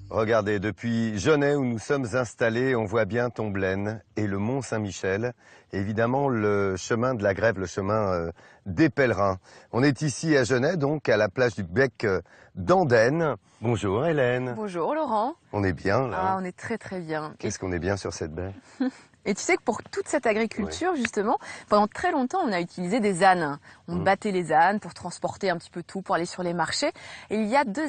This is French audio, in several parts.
Regardez, depuis Genêt où nous sommes installés, on voit bien Tomblaine et le Mont Saint-Michel. Évidemment, le chemin de la Grève, le chemin des pèlerins. On est ici à Genêt, donc à la plage du Bec d'Andenne. Bonjour Hélène. Bonjour Laurent. On est bien là. Ah, on est très très bien. Qu'est-ce qu'on est bien sur cette baie. Et tu sais que pour toute cette agriculture, justement, pendant très longtemps, on a utilisé des ânes. On battait les ânes pour transporter un petit peu tout, pour aller sur les marchés. Et il y a deux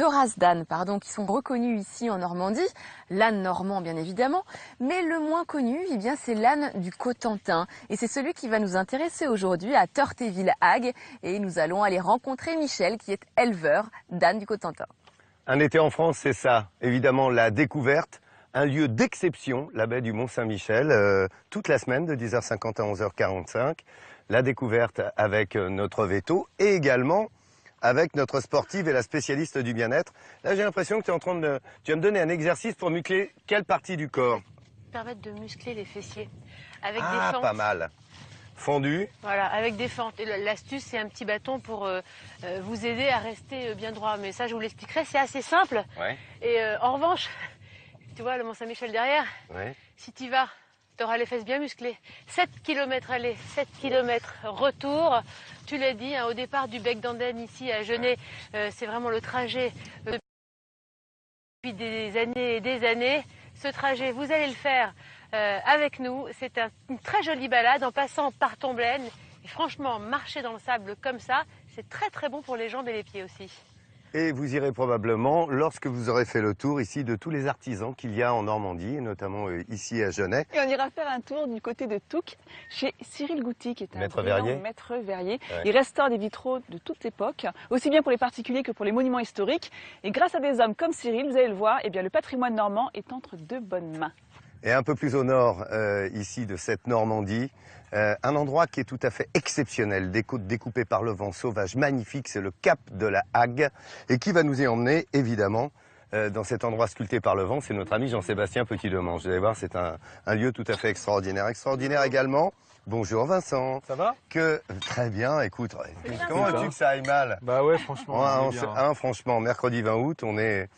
races d'ânes, qui sont reconnues ici en Normandie. L'âne normand, bien évidemment. Mais le moins connu, eh bien, c'est l'âne du Cotentin. Et c'est celui qui va nous intéresser aujourd'hui à Tortéville-Hague. Et nous allons aller rencontrer Michel, qui est éleveur d'ânes du Cotentin. Un été en France, c'est ça. Évidemment, la découverte. Un lieu d'exception, la baie du Mont Saint-Michel, toute la semaine de 10h50 à 11h45. La découverte avec notre veto et également avec notre sportive et la spécialiste du bien-être. Là, j'ai l'impression que tu es en train de... Tu vas me donner un exercice pour muscler quelle partie du corps? Permettre de muscler les fessiers avec des Ah, fentes. pas mal. Fendu. Voilà, avec des fentes. Et l'astuce, c'est un petit bâton pour vous aider à rester bien droit. Mais ça, je vous l'expliquerai, c'est assez simple. Ouais. Et en revanche... Tu vois le Mont Saint-Michel derrière? Ouais. Si tu y vas, tu auras les fesses bien musclées. 7 km aller, 7 km retour. Tu l'as dit, au départ du Bec d'Andenne ici à Genêt, c'est vraiment le trajet depuis des années et des années. Ce trajet, vous allez le faire avec nous. C'est une très jolie balade en passant par Tomblaine. Et franchement, marcher dans le sable comme ça, c'est très très bon pour les jambes et les pieds aussi. Et vous irez probablement, lorsque vous aurez fait le tour ici de tous les artisans qu'il y a en Normandie, et notamment ici à Genêt. Et on ira faire un tour du côté de Touques, chez Cyril Gouty, qui est un Maître brillant verrier. maître verrier. Ouais. Il restaure des vitraux de toute époque, aussi bien pour les particuliers que pour les monuments historiques. Et grâce à des hommes comme Cyril, vous allez le voir, eh bien, le patrimoine normand est entre de bonnes mains. Et un peu plus au nord, ici, de cette Normandie, un endroit qui est tout à fait exceptionnel, des côtes découpées par le vent sauvage, magnifique, c'est le cap de la Hague, et qui va nous y emmener, évidemment, dans cet endroit sculpté par le vent, c'est notre ami Jean-Sébastien Petit-Demange. Vous allez voir, c'est un lieu tout à fait extraordinaire. Extraordinaire également. Bonjour Vincent. Ça va? Très bien, écoute, comment veux-tu que ça aille mal? Bah ouais, franchement. Franchement, mercredi 20 août, on est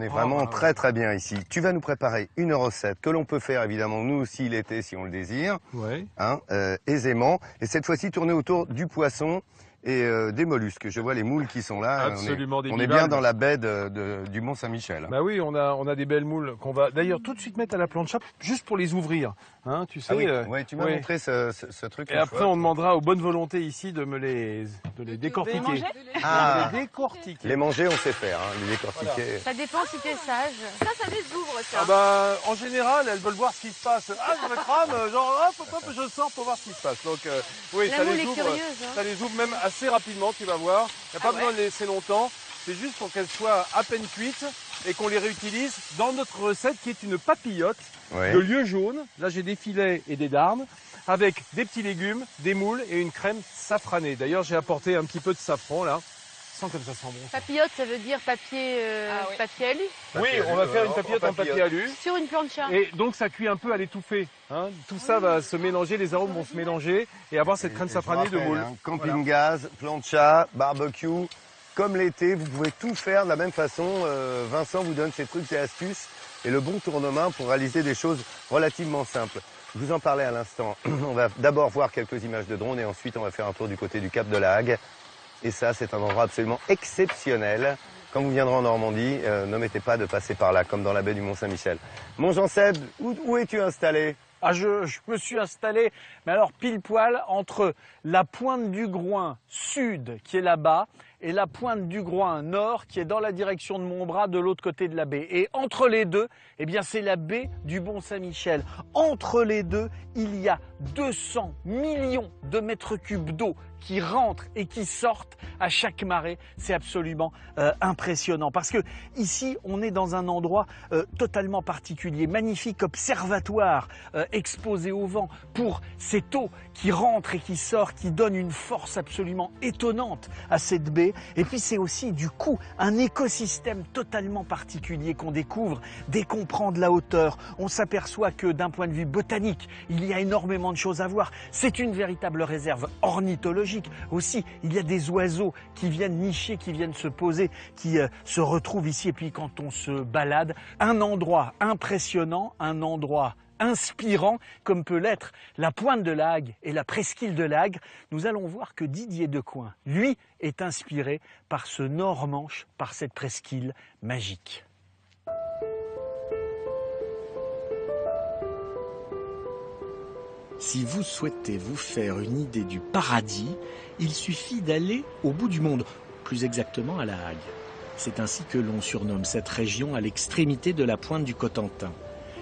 vraiment très très bien ici. Tu vas nous préparer une recette que l'on peut faire évidemment nous aussi l'été si on le désire, Ouais. aisément. Et cette fois-ci tourner autour du poisson et des mollusques. Je vois les moules qui sont là. Absolument, des on est bivalves. bien dans la baie du Mont Saint-Michel. Bah oui, on a des belles moules qu'on va d'ailleurs tout de suite mettre à la plancha juste pour les ouvrir. Hein, tu sais. Ah oui, ouais, tu m'as montré ce truc. Et après, on demandera aux bonnes volontés ici de les décortiquer. Vous allez manger Ah, De les décortiquer. les manger, on sait faire, les décortiquer. Voilà. Ça dépend si tu es sage. Ça les ouvre, ça. Ah bah, en général, elles veulent voir ce qui se passe. Ah, je me crame, genre, hop, je sors pour voir ce qui se passe. Donc, oui, La ça moule les est ouvre. curieuse, hein. Ça les ouvre même assez rapidement, tu vas voir. Il n'y a pas besoin de les laisser longtemps. C'est juste pour qu'elles soient à peine cuites et qu'on les réutilise dans notre recette qui est une papillote Ouais. de lieu jaune. Là, j'ai des filets et des darnes avec des petits légumes, des moules et une crème safranée. D'ailleurs, j'ai apporté un petit peu de safran là. Sans comme ça sent bon. Papillote, ça veut dire papier, oui. papier alu. Oui, on va faire une papillote en papier alu. Sur une plancha. Et donc ça cuit un peu à l'étouffée. Hein. Tout ça va se mélanger, les arômes vont se mélanger et avoir cette crème safranée de moule. Camping-gaz, plancha, barbecue. Comme l'été, vous pouvez tout faire de la même façon. Vincent vous donne ses trucs et astuces et le bon tournement pour réaliser des choses relativement simples. Je vous en parlais à l'instant. On va d'abord voir quelques images de drone et ensuite on va faire un tour du côté du Cap de la Hague. Et ça, c'est un endroit absolument exceptionnel. Quand vous viendrez en Normandie, n'omettez pas de passer par là, comme dans la baie du Mont Saint-Michel. Mon Jean-Seb, où es-tu installé? Ah, je me suis installé, mais alors pile poil entre la pointe du Groin sud qui est là-bas et la pointe du Groin nord qui est dans la direction de Montbras de l'autre côté de la baie. Et entre les deux, eh bien c'est la baie du Mont-Saint-Michel. Entre les deux, il y a 200 millions de mètres cubes d'eau qui rentrent et qui sortent à chaque marée. C'est absolument impressionnant parce que ici, on est dans un endroit totalement particulier, magnifique observatoire exposé au vent pour cette eau qui rentre et qui sort, qui donne une force absolument étonnante à cette baie. particulier. Et puis c'est aussi du coup un écosystème totalement particulier qu'on découvre dès qu'on prend de la hauteur. On s'aperçoit que d'un point de vue botanique, il y a énormément de choses à voir. C'est une véritable réserve ornithologique aussi. Il y a des oiseaux qui viennent nicher, qui viennent se poser, qui se retrouvent ici. Et puis quand on se balade, un endroit impressionnant, un endroit inspirant comme peut l'être la pointe de l'Agde et la presqu'île de l'Agde, nous allons voir que Didier Decoing, lui, est inspiré par ce Nord-Manche, par cette presqu'île magique. Si vous souhaitez vous faire une idée du paradis, il suffit d'aller au bout du monde, plus exactement à La Hague. C'est ainsi que l'on surnomme cette région à l'extrémité de la pointe du Cotentin.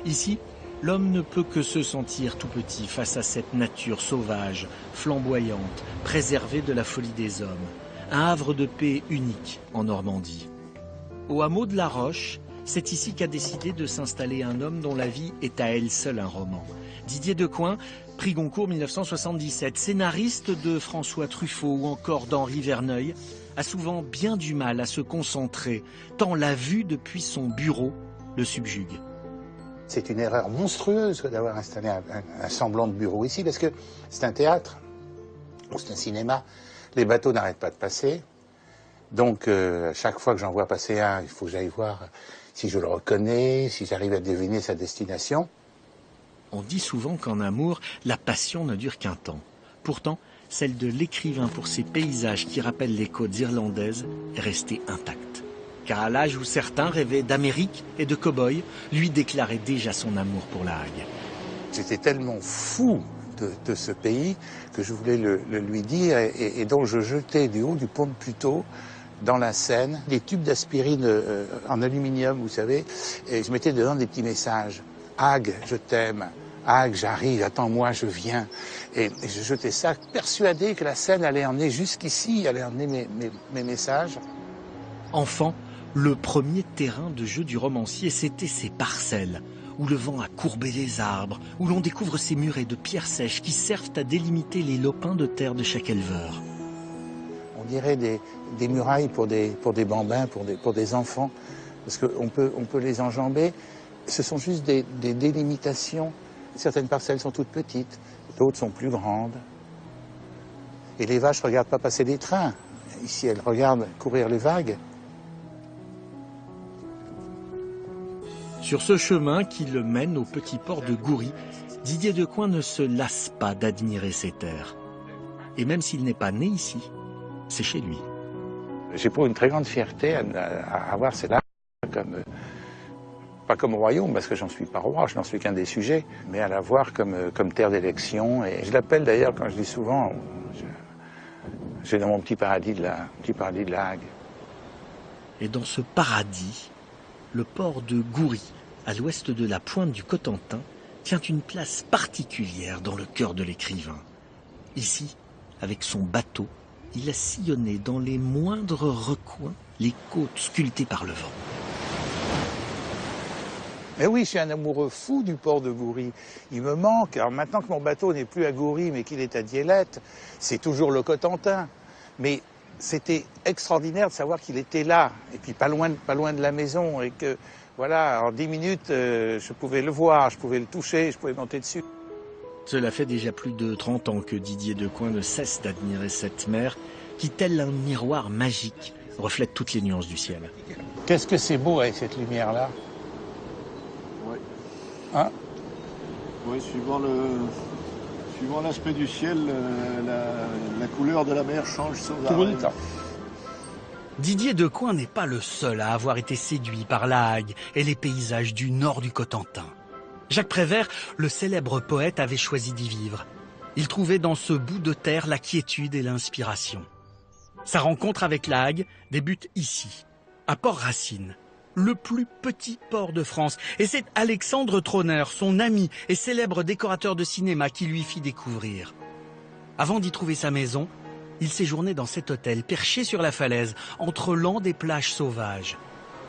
Ici, l'homme ne peut que se sentir tout petit face à cette nature sauvage, flamboyante, préservée de la folie des hommes. Un havre de paix unique en Normandie. Au hameau de La Roche, c'est ici qu'a décidé de s'installer un homme dont la vie est à elle seule un roman. Didier Decoing, prix Goncourt 1977, scénariste de François Truffaut ou encore d'Henri Verneuil, a souvent bien du mal à se concentrer, tant la vue depuis son bureau le subjugue. C'est une erreur monstrueuse d'avoir installé un semblant de bureau ici, parce que c'est un théâtre, ou c'est un cinéma. Les bateaux n'arrêtent pas de passer. Donc, à chaque fois que j'en vois passer un, il faut que j'aille voir si je le reconnais, si j'arrive à deviner sa destination. On dit souvent qu'en amour, la passion ne dure qu'un temps. Pourtant, celle de l'écrivain pour ces paysages qui rappellent les côtes irlandaises est restée intacte. Car à l'âge où certains rêvaient d'Amérique et de cow-boy, lui déclarait déjà son amour pour La Hague. J'étais tellement fou de ce pays que je voulais le lui dire et donc je jetais du haut du pont de Puteaux dans la Seine des tubes d'aspirine en aluminium, vous savez, et je mettais dedans des petits messages. Hague, je t'aime. Hague, j'arrive, attends-moi, je viens. Et je jetais ça, persuadé que la Seine allait emmener jusqu'ici, allait emmener mes messages. Enfant, le premier terrain de jeu du romancier, c'était ces parcelles, où le vent a courbé les arbres, où l'on découvre ces murets de pierres sèches qui servent à délimiter les lopins de terre de chaque éleveur. On dirait des murailles pour des bambins, pour des enfants, parce qu'on peut les enjamber. Ce sont juste des délimitations. Certaines parcelles sont toutes petites, d'autres sont plus grandes. Et les vaches ne regardent pas passer des trains. Ici, elles regardent courir les vagues. Sur ce chemin qui le mène au petit port de Goury, Didier Decoing ne se lasse pas d'admirer ces terres. Et même s'il n'est pas né ici, c'est chez lui. J'éprouve une très grande fierté à avoir ces lacs pas comme royaume, parce que j'en suis pas roi, je n'en suis qu'un des sujets, mais à la voir comme terre d'élection. Et je l'appelle d'ailleurs, quand je dis souvent, j'ai dans mon petit paradis de La Hague. Et dans ce paradis, le port de Goury, à l'ouest de la pointe du Cotentin, tient une place particulière dans le cœur de l'écrivain. Ici, avec son bateau, il a sillonné dans les moindres recoins les côtes sculptées par le vent. Mais oui, je suis un amoureux fou du port de Goury. Il me manque. Alors maintenant que mon bateau n'est plus à Goury, mais qu'il est à Diélette, c'est toujours le Cotentin. Mais c'était extraordinaire de savoir qu'il était là, et puis pas loin de la maison, et que, voilà, en 10 minutes, je pouvais le voir, je pouvais le toucher, je pouvais monter dessus. Cela fait déjà plus de 30 ans que Didier Decoing ne cesse d'admirer cette mer, qui, tel un miroir magique, reflète toutes les nuances du ciel. Qu'est-ce que c'est beau avec cette lumière-là? Hein? Oui, suivant l'aspect du ciel, la couleur de la mer change sans arrêt. Tout le temps. Didier Decoing n'est pas le seul à avoir été séduit par La Hague et les paysages du nord du Cotentin. Jacques Prévert, le célèbre poète, avait choisi d'y vivre. Il trouvait dans ce bout de terre la quiétude et l'inspiration. Sa rencontre avec La Hague débute ici, à Port-Racine, le plus petit port de France. Et c'est Alexandre Trauner, son ami et célèbre décorateur de cinéma, qui lui fit découvrir. Avant d'y trouver sa maison, il séjournait dans cet hôtel perché sur la falaise, entre l'an des plages sauvages.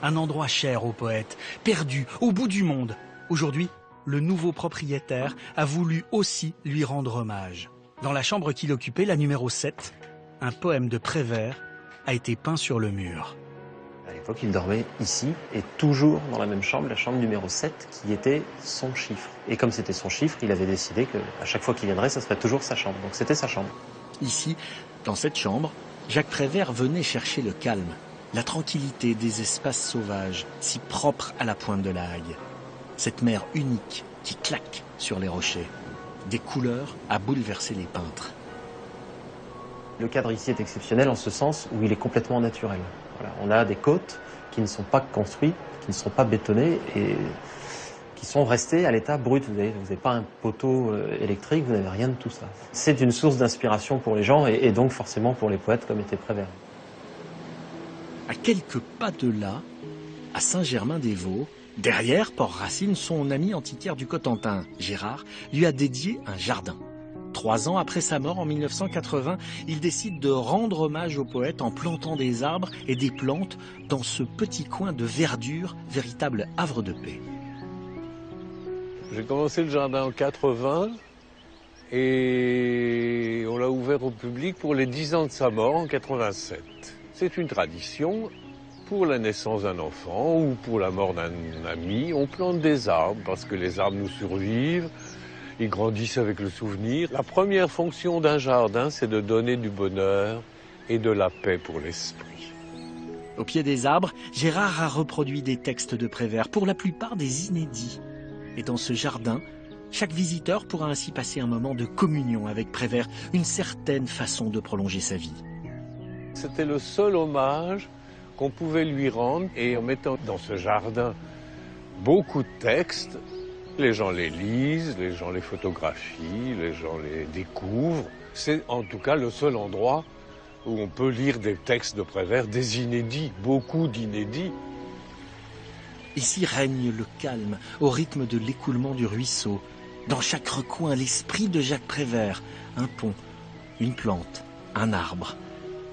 Un endroit cher au poète, perdu au bout du monde. Aujourd'hui, le nouveau propriétaire a voulu aussi lui rendre hommage. Dans la chambre qu'il occupait, la numéro 7, un poème de Prévert a été peint sur le mur. À l'époque, il dormait ici et toujours dans la même chambre, la chambre numéro 7, qui était son chiffre. Et comme c'était son chiffre, il avait décidé qu'à chaque fois qu'il viendrait, ça serait toujours sa chambre. Donc c'était sa chambre. Ici, dans cette chambre, Jacques Prévert venait chercher le calme, la tranquillité des espaces sauvages, si propres à la pointe de la Hague. Cette mer unique qui claque sur les rochers. Des couleurs à bouleverser les peintres. Le cadre ici est exceptionnel en ce sens où il est complètement naturel. Voilà, on a des côtes qui ne sont pas construites, qui ne sont pas bétonnées et qui sont restées à l'état brut. Vous n'avez pas un poteau électrique, vous n'avez rien de tout ça. C'est une source d'inspiration pour les gens et donc forcément pour les poètes comme était Prévert. À quelques pas de là, à Saint-Germain-des-Vaux, derrière Port-Racine, son ami antiquaire du Cotentin, Gérard, lui a dédié un jardin. 3 ans après sa mort, en 1980, il décide de rendre hommage au poète en plantant des arbres et des plantes dans ce petit coin de verdure, véritable havre de paix. J'ai commencé le jardin en 80 et on l'a ouvert au public pour les 10 ans de sa mort en 87. C'est une tradition. Pour la naissance d'un enfant ou pour la mort d'un ami, on plante des arbres parce que les arbres nous survivent, ils grandissent avec le souvenir. La première fonction d'un jardin, c'est de donner du bonheur et de la paix pour l'esprit. Au pied des arbres, Gérard a reproduit des textes de Prévert, pour la plupart des inédits. Et dans ce jardin, chaque visiteur pourra ainsi passer un moment de communion avec Prévert, une certaine façon de prolonger sa vie. C'était le seul hommage qu'on pouvait lui rendre, et en mettant dans ce jardin beaucoup de textes, les gens les lisent, les gens les photographient, les gens les découvrent. C'est en tout cas le seul endroit où on peut lire des textes de Prévert, des inédits, beaucoup d'inédits. Ici règne le calme, au rythme de l'écoulement du ruisseau. Dans chaque recoin, l'esprit de Jacques Prévert, un pont, une plante, un arbre.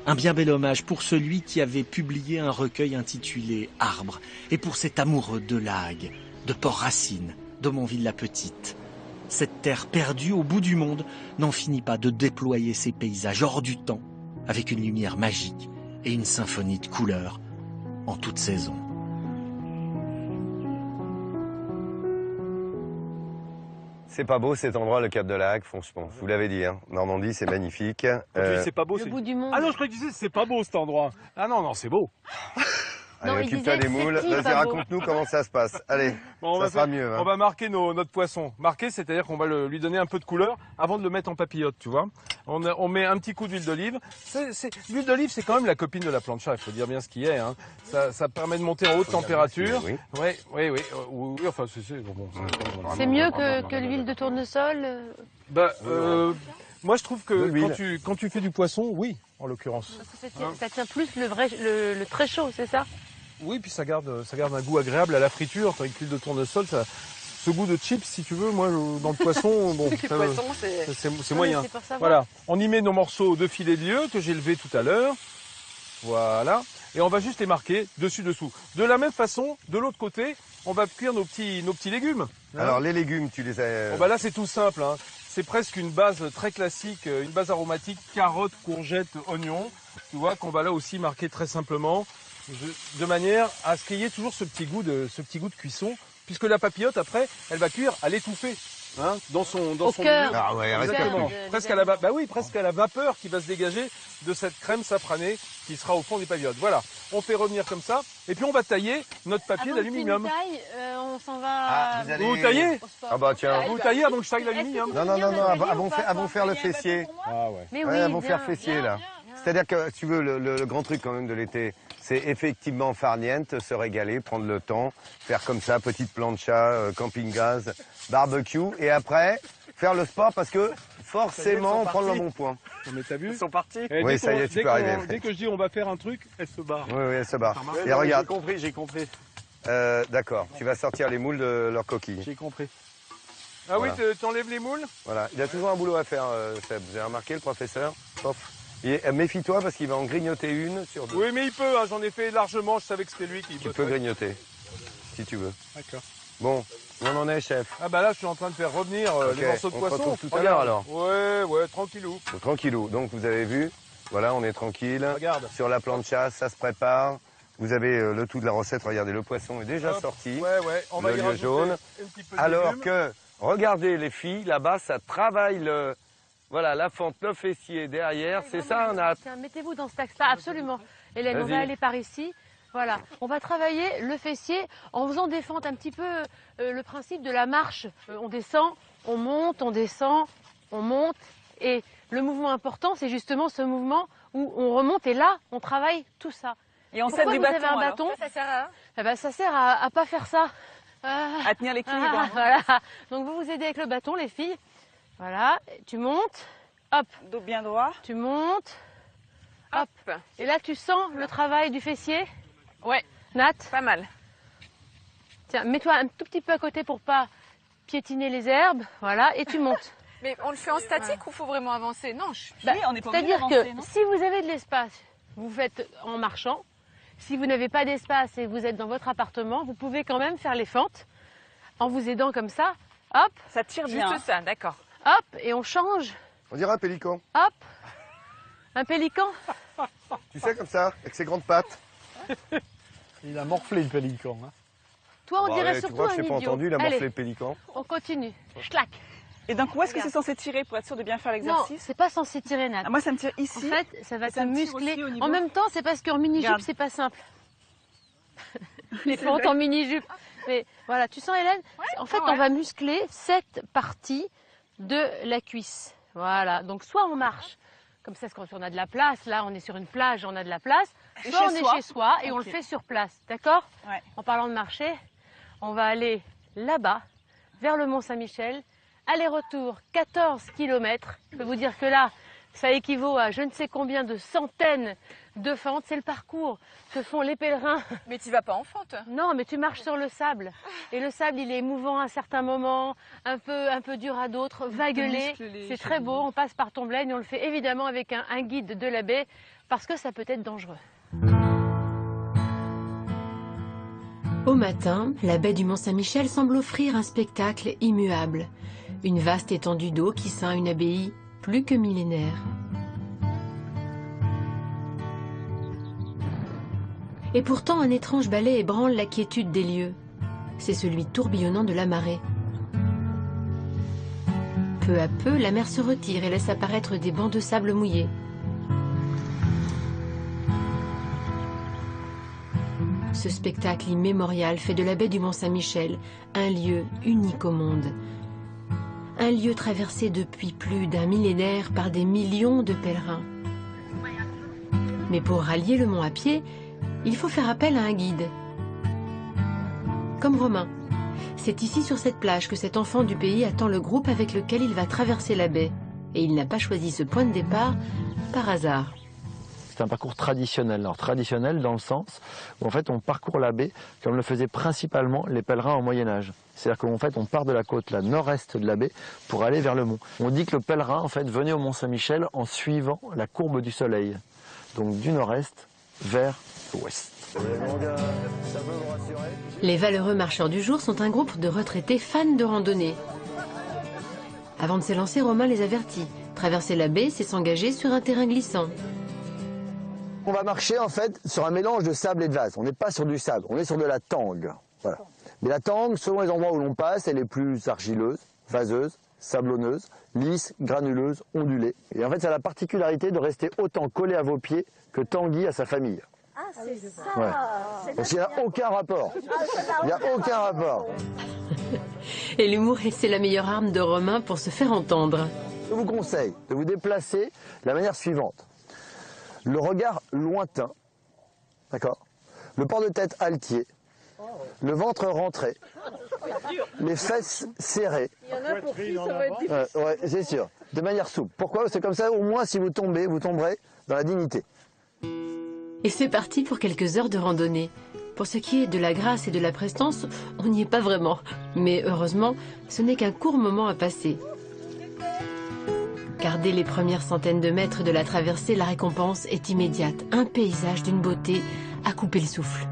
Un bien bel hommage pour celui qui avait publié un recueil intitulé « Arbre » et pour cet amoureux de la Hague, de Port-Racine, d'Aumonville-la-Petite. Cette terre perdue au bout du monde n'en finit pas de déployer ses paysages hors du temps, avec une lumière magique et une symphonie de couleurs en toute saison. C'est pas beau cet endroit, le Cap de la Hague, franchement. Je vous l'avais dit, hein. Normandie, c'est magnifique. C'est pas beau, Le bout du monde. Ah non, je croyais que tu disais c'est pas beau cet endroit. Ah non, non, c'est beau. Allez, Non, il occupe-toi disait des que moules. c'est Vas-y, pas beau. raconte-nous comment ça se passe. Allez, Bon, ça sera mieux. Hein. On va marquer notre poisson. Marquer, c'est-à-dire qu'on va lui donner un peu de couleur avant de le mettre en papillote, tu vois. On met un petit coup d'huile d'olive. L'huile d'olive, c'est quand même la copine de la plancha, il faut dire bien ce qui est. Hein. Ça permet de monter en haute température. Oui. Oui, enfin, bon. C'est mieux que l'huile de tournesol. Moi, je trouve De l'huile. que quand tu fais du poisson, oui, en l'occurrence. Parce que ça tient plus le très chaud, c'est ça? Oui, puis ça garde un goût agréable à la friture. Avec l'huile de tournesol, ce goût de chips, si tu veux, moi, dans le poisson, bon, c'est moyen. C'est pour savoir. Voilà, on y met nos morceaux de filet de lieu que j'ai levé tout à l'heure. Voilà, et on va juste les marquer dessus-dessous. De la même façon, de l'autre côté, on va cuire nos petits légumes. Hein. Alors, les légumes, tu les as... Bon, là, c'est tout simple. Hein. C'est presque une base très classique, une base aromatique, carottes, courgettes, oignons. Tu vois qu'on va là aussi marquer très simplement, de manière à ce qu'il y ait toujours ce petit goût de cuisson, puisque la papillote après, elle va cuire à l'étouffer, hein, dans son cœur. milieu. Ah ouais, arrête Exactement. de- Presque à la vapeur qui va se dégager de cette crème safranée qui sera au fond des papillotes. Voilà, on fait revenir comme ça, et puis on va tailler notre papier Avant que tu d'aluminium. nous tailles, on s'en va Ah, vous allez- Vous taillez au sport. Ah bah tiens. Vous taillez avant que je taille l'aluminium. Non, avant faire le fessier. Ah ouais. Mais Ouais, oui, avant bien, faire fessier, bien, là. bien. C'est-à-dire que, si tu veux, le grand truc quand même de l'été, c'est effectivement farniente, se régaler, prendre le temps, faire comme ça, petite plancha, camping-gaz, barbecue, et après, faire le sport parce que forcément, on prend le bon point. Non, mais t'as vu? Ils sont partis. Et Oui, dès ça y est, qu'on- tu peux arriver. Dès que je dis on va faire un truc, elle se barre. Oui, elle se barre. remarque. Et regarde, J'ai compris. d'accord, tu vas sortir les moules de leur coquille. J'ai compris. Ah Voilà. oui, t'enlèves les moules? Voilà, il a toujours un boulot à faire, Seb. Vous avez remarqué, le professeur? Pof. Et méfie-toi parce qu'il va en grignoter une sur deux. Oui, mais il peut, hein, j'en ai fait largement, je savais que c'était lui qui Tu bosserait. peux grignoter, si tu veux. D'accord. Bon, où on en est, chef? Ah bah là, je suis en train de faire revenir Ok, les morceaux de on se poisson. retrouve tout à l'heure, alors. Ouais, tranquillou. Bon, tranquillou. Donc, vous avez vu, Voilà, on est tranquille. Regarde. Sur la plancha, ça se prépare. Vous avez le tout de la recette. Regardez, le poisson est déjà Hop. sorti. Ouais, on va y L'olive rajouter jaune. un petit peu de Alors légumes. que, regardez les filles, là-bas, ça travaille voilà, la fente, le fessier derrière. C'est ça, Nat? Tiens, mettez-vous dans cet axe-là, absolument. Hélène, on Vas-y. va aller par ici. Voilà, on va travailler le fessier en faisant des fentes un petit peu le principe de la marche. On descend, on monte, on descend, on monte. Et le mouvement important, c'est justement ce mouvement où on remonte et là, on travaille tout ça. Et on Pourquoi sert du vous avez bâton, un alors bâton? Ça sert à... Eh ben, ça sert à pas faire ça. À tenir l'équilibre. Voilà. Donc vous vous aidez avec le bâton, les filles. Voilà, tu montes, hop, Dos bien droit. tu montes, hop. Et là, tu sens le travail du fessier? Ouais, Nat? pas mal. Tiens, mets-toi un tout petit peu à côté pour pas piétiner les herbes. Voilà, et tu montes. Mais on le fait en statique ou faut vraiment avancer? Non, Bah, Oui, on n'est pas obligé c'est-à-dire d'avancer, que non si vous avez de l'espace, vous faites en marchant. Si vous n'avez pas d'espace et vous êtes dans votre appartement, vous pouvez quand même faire les fentes en vous aidant comme ça. Hop, Ça tire bien. juste ça, d'accord. hop, et on change. On dirait un pélican. Hop, un pélican. Tu sais, comme ça, avec ses grandes pattes. Il a morflé le pélican. Hein. Toi, on Bah dirait ouais, tu surtout vois que un je t'ai pas idiot. entendu, il a Allez, morflé le pélican. on continue. Schlac. Et donc, où est-ce que c'est censé tirer pour être sûr de bien faire Non, l'exercice? c'est pas censé tirer, Nat. Ah, moi, ça me tire En ici. fait, ça va Et ça te me tire muscler. aussi au niveau. En même temps, c'est parce qu'en mini-jupe, Regarde. c'est pas simple. Les fentes en mini-jupe. Mais voilà, tu sens, Hélène? En fait, on va muscler cette partie de la cuisse. Voilà. Donc, soit on marche, comme ça, quand on a de la place, là, on est sur une plage, on a de la place. Et Soit chez on est soi. chez soi et on le Ok. fait sur place. D'accord? Ouais. En parlant de marcher, on va aller là-bas, vers le Mont-Saint-Michel. Aller-retour, 14 km. Je peux vous dire que là, ça équivaut à je ne sais combien de centaines de fentes. C'est le parcours que font les pèlerins. Mais tu vas pas en fente? Non, mais tu marches sur le sable. Et le sable, il est mouvant à certains moments, un peu dur à d'autres, vaguelé. C'est très beau. On passe par Tomblaine et on le fait évidemment avec un guide de la baie parce que ça peut être dangereux. Au matin, la baie du Mont-Saint-Michel semble offrir un spectacle immuable. Une vaste étendue d'eau qui ceint une abbaye plus que millénaire. Et pourtant, un étrange balai ébranle la quiétude des lieux. C'est celui tourbillonnant de la marée. Peu à peu, la mer se retire et laisse apparaître des bancs de sable mouillés. Ce spectacle immémorial fait de la baie du Mont-Saint-Michel un lieu unique au monde. Un lieu traversé depuis plus d'un millénaire par des millions de pèlerins. Mais pour rallier le mont à pied, il faut faire appel à un guide. Comme Romain. C'est ici sur cette plage que cet enfant du pays attend le groupe avec lequel il va traverser la baie. Et il n'a pas choisi ce point de départ par hasard. C'est un parcours traditionnel. Alors traditionnel dans le sens où en fait on parcourt la baie comme le faisaient principalement les pèlerins au Moyen-Âge. C'est-à-dire qu'en fait on part de la côte la nord-est de la baie pour aller vers le mont. On dit que le pèlerin en fait venait au Mont-Saint-Michel en suivant la courbe du soleil. Donc du nord-est vers l'ouest. Les valeureux marcheurs du jour sont un groupe de retraités fans de randonnée. Avant de s'élancer, Romain les avertit. Traverser la baie, c'est s'engager sur un terrain glissant. On va marcher en fait sur un mélange de sable et de vase. On n'est pas sur du sable, on est sur de la tangue. Voilà. Mais la tangue, selon les endroits où l'on passe, elle est plus argileuse, vaseuse, sablonneuse, lisse, granuleuse, ondulée. Et en fait, ça a la particularité de rester autant collé à vos pieds que Tanguy à sa famille. Ah, c'est ça. Ouais. Parce qu'il n'y a aucun rapport. Il n'y a aucun rapport. Et l'humour, c'est la meilleure arme de Romain pour se faire entendre. Je vous conseille de vous déplacer de la manière suivante. Le regard lointain, d'accord. Le port de tête altier, le ventre rentré, les fesses serrées. Il y en a pour qui ça va être difficile. Ouais, c'est sûr. De manière souple. Pourquoi? C'est comme ça, au moins, si vous tombez, vous tomberez dans la dignité. Et c'est parti pour quelques heures de randonnée. Pour ce qui est de la grâce et de la prestance, on n'y est pas vraiment. Mais heureusement, ce n'est qu'un court moment à passer. Car dès les premières centaines de mètres de la traversée, la récompense est immédiate. Un paysage d'une beauté à couper le souffle.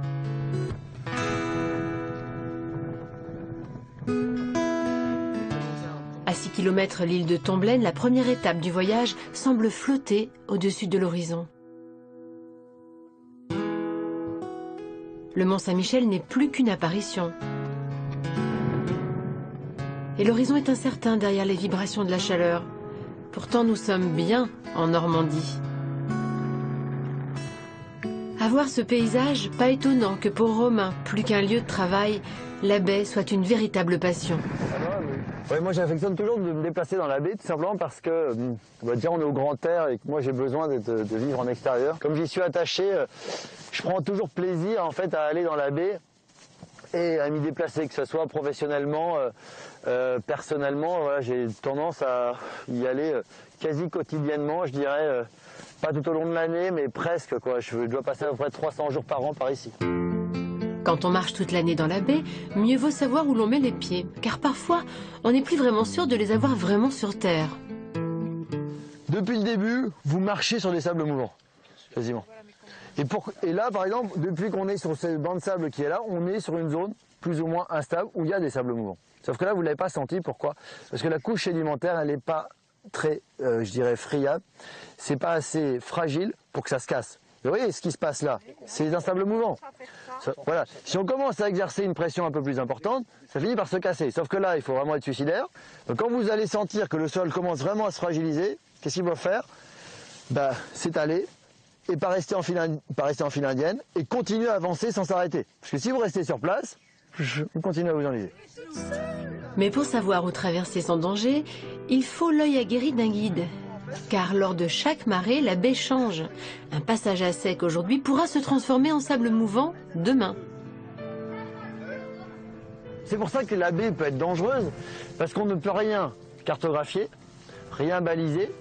À 6 km, l'île de Tomblaine, la première étape du voyage, semble flotter au-dessus de l'horizon. Le Mont Saint-Michel n'est plus qu'une apparition. Et l'horizon est incertain derrière les vibrations de la chaleur. Pourtant, nous sommes bien en Normandie. À voir ce paysage, pas étonnant que pour Romain, plus qu'un lieu de travail, la baie soit une véritable passion. Ouais, moi j'affectionne toujours de me déplacer dans la baie, tout simplement parce que déjà on est au grand air et que moi j'ai besoin de vivre en extérieur. Comme j'y suis attaché, je prends toujours plaisir en fait à aller dans la baie et à m'y déplacer, que ce soit professionnellement, personnellement. Voilà, j'ai tendance à y aller quasi quotidiennement, je dirais, pas tout au long de l'année, mais presque, quoi. Je dois passer à peu près 300 jours par an par ici. Quand on marche toute l'année dans la baie, mieux vaut savoir où l'on met les pieds, car parfois, on n'est plus vraiment sûr de les avoir vraiment sur terre. Depuis le début, vous marchez sur des sables mouvants, quasiment. Et là, par exemple, depuis qu'on est sur ce banc de sable qui est là, on est sur une zone plus ou moins instable où il y a des sables mouvants. Sauf que là, vous ne l'avez pas senti. Pourquoi? Parce que la couche sédimentaire, elle n'est pas très, je dirais, friable. C'est pas assez fragile pour que ça se casse. Vous voyez ce qui se passe là? C'est un sable mouvant. Voilà. Si on commence à exercer une pression un peu plus importante, ça finit par se casser. Sauf que là, il faut vraiment être suicidaire. Donc quand vous allez sentir que le sol commence vraiment à se fragiliser, qu'est-ce qu'il faut faire? S'étaler et pas rester en file indienne et continuer à avancer sans s'arrêter. Parce que si vous restez sur place, vous continuez à vous enliser. Mais pour savoir où traverser sans danger, il faut l'œil aguerri d'un guide. Car lors de chaque marée, la baie change. Un passage à sec aujourd'hui pourra se transformer en sable mouvant demain. C'est pour ça que la baie peut être dangereuse, parce qu'on ne peut rien cartographier, rien baliser.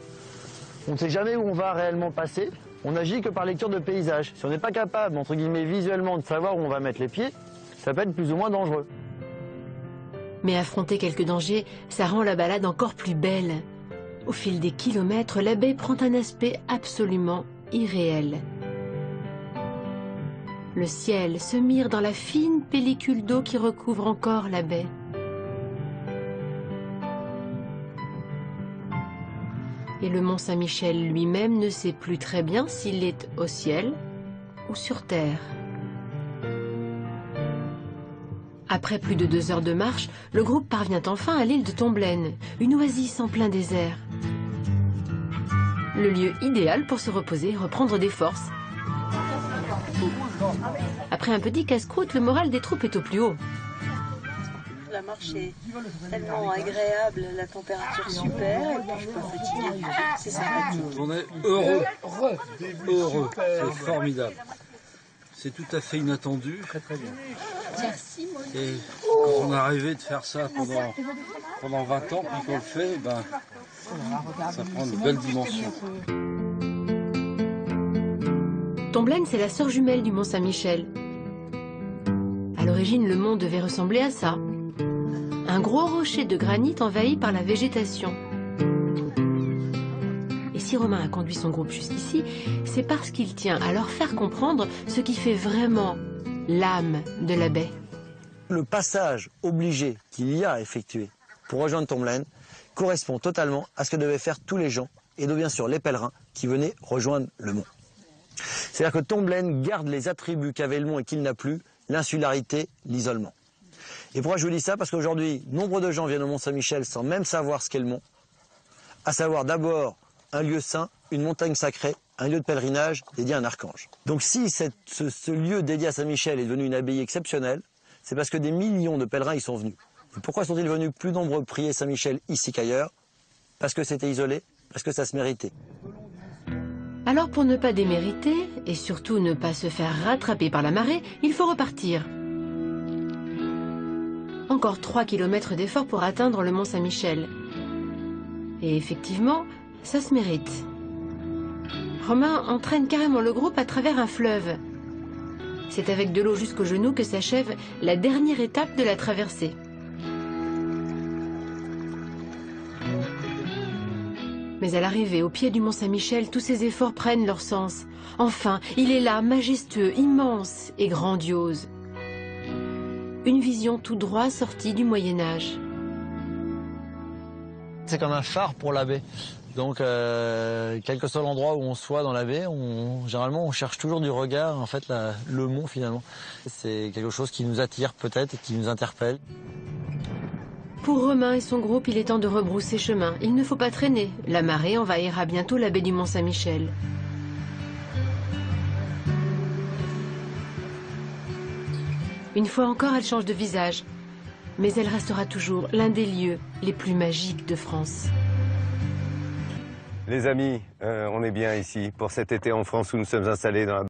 On ne sait jamais où on va réellement passer. On n'agit que par lecture de paysage. Si on n'est pas capable, entre guillemets, visuellement, de savoir où on va mettre les pieds, ça peut être plus ou moins dangereux. Mais affronter quelques dangers, ça rend la balade encore plus belle. Au fil des kilomètres, la baie prend un aspect absolument irréel. Le ciel se mire dans la fine pellicule d'eau qui recouvre encore la baie. Et le Mont Saint-Michel lui-même ne sait plus très bien s'il est au ciel ou sur terre. Après plus de 2 heures de marche, le groupe parvient enfin à l'île de Tomblaine, une oasis en plein désert. Le lieu idéal pour se reposer et reprendre des forces. Après un petit casse-croûte, le moral des troupes est au plus haut. La marche est tellement agréable, la température super, et puis je suis pas fatiguée, c'est sympathique. On est heureux, heureux, c'est formidable. C'est tout à fait inattendu. Très bien. Merci, moi. Et quand on a rêvé de faire ça pendant 20 ans, puis qu'on le fait, ça prend une belle dimension. Tomblaine, c'est la sœur jumelle du Mont Saint-Michel. À l'origine, le mont devait ressembler à ça. Un gros rocher de granit envahi par la végétation. Et si Romain a conduit son groupe jusqu'ici, c'est parce qu'il tient à leur faire comprendre ce qui fait vraiment l'âme de la baie. Le passage obligé qu'il y a à effectuer pour rejoindre Tomblaine correspond totalement à ce que devaient faire tous les gens, et donc bien sûr les pèlerins qui venaient rejoindre le mont. C'est-à-dire que Tomblaine garde les attributs qu'avait le mont et qu'il n'a plus, l'insularité, l'isolement. Et pourquoi je vous dis ça? Parce qu'aujourd'hui, nombre de gens viennent au Mont Saint-Michel sans même savoir ce qu'est le mont, à savoir d'abord un lieu saint, une montagne sacrée, un lieu de pèlerinage dédié à un archange. Donc si ce lieu dédié à Saint-Michel est devenu une abbaye exceptionnelle, c'est parce que des millions de pèlerins y sont venus. Et pourquoi sont-ils venus plus nombreux prier Saint-Michel ici qu'ailleurs? Parce que c'était isolé, parce que ça se méritait. Alors pour ne pas démériter, et surtout ne pas se faire rattraper par la marée, il faut repartir. Encore 3 km d'effort pour atteindre le Mont Saint-Michel. Et effectivement, ça se mérite. Romain entraîne carrément le groupe à travers un fleuve. C'est avec de l'eau jusqu'aux genoux que s'achève la dernière étape de la traversée. Mais à l'arrivée, au pied du Mont Saint-Michel, tous ces efforts prennent leur sens. Enfin, il est là, majestueux, immense et grandiose. Une vision tout droit sortie du Moyen-Âge. C'est comme un phare pour la baie. Donc, quel que soit l'endroit où on soit dans la baie, généralement, on cherche toujours du regard, en fait, le mont, finalement. C'est quelque chose qui nous attire peut-être et qui nous interpelle. Pour Romain et son groupe, il est temps de rebrousser chemin. Il ne faut pas traîner. La marée envahira bientôt la baie du Mont-Saint-Michel. Une fois encore, elle change de visage. Mais elle restera toujours l'un des lieux les plus magiques de France. Les amis, on est bien ici pour cet été en France où nous sommes installés dans la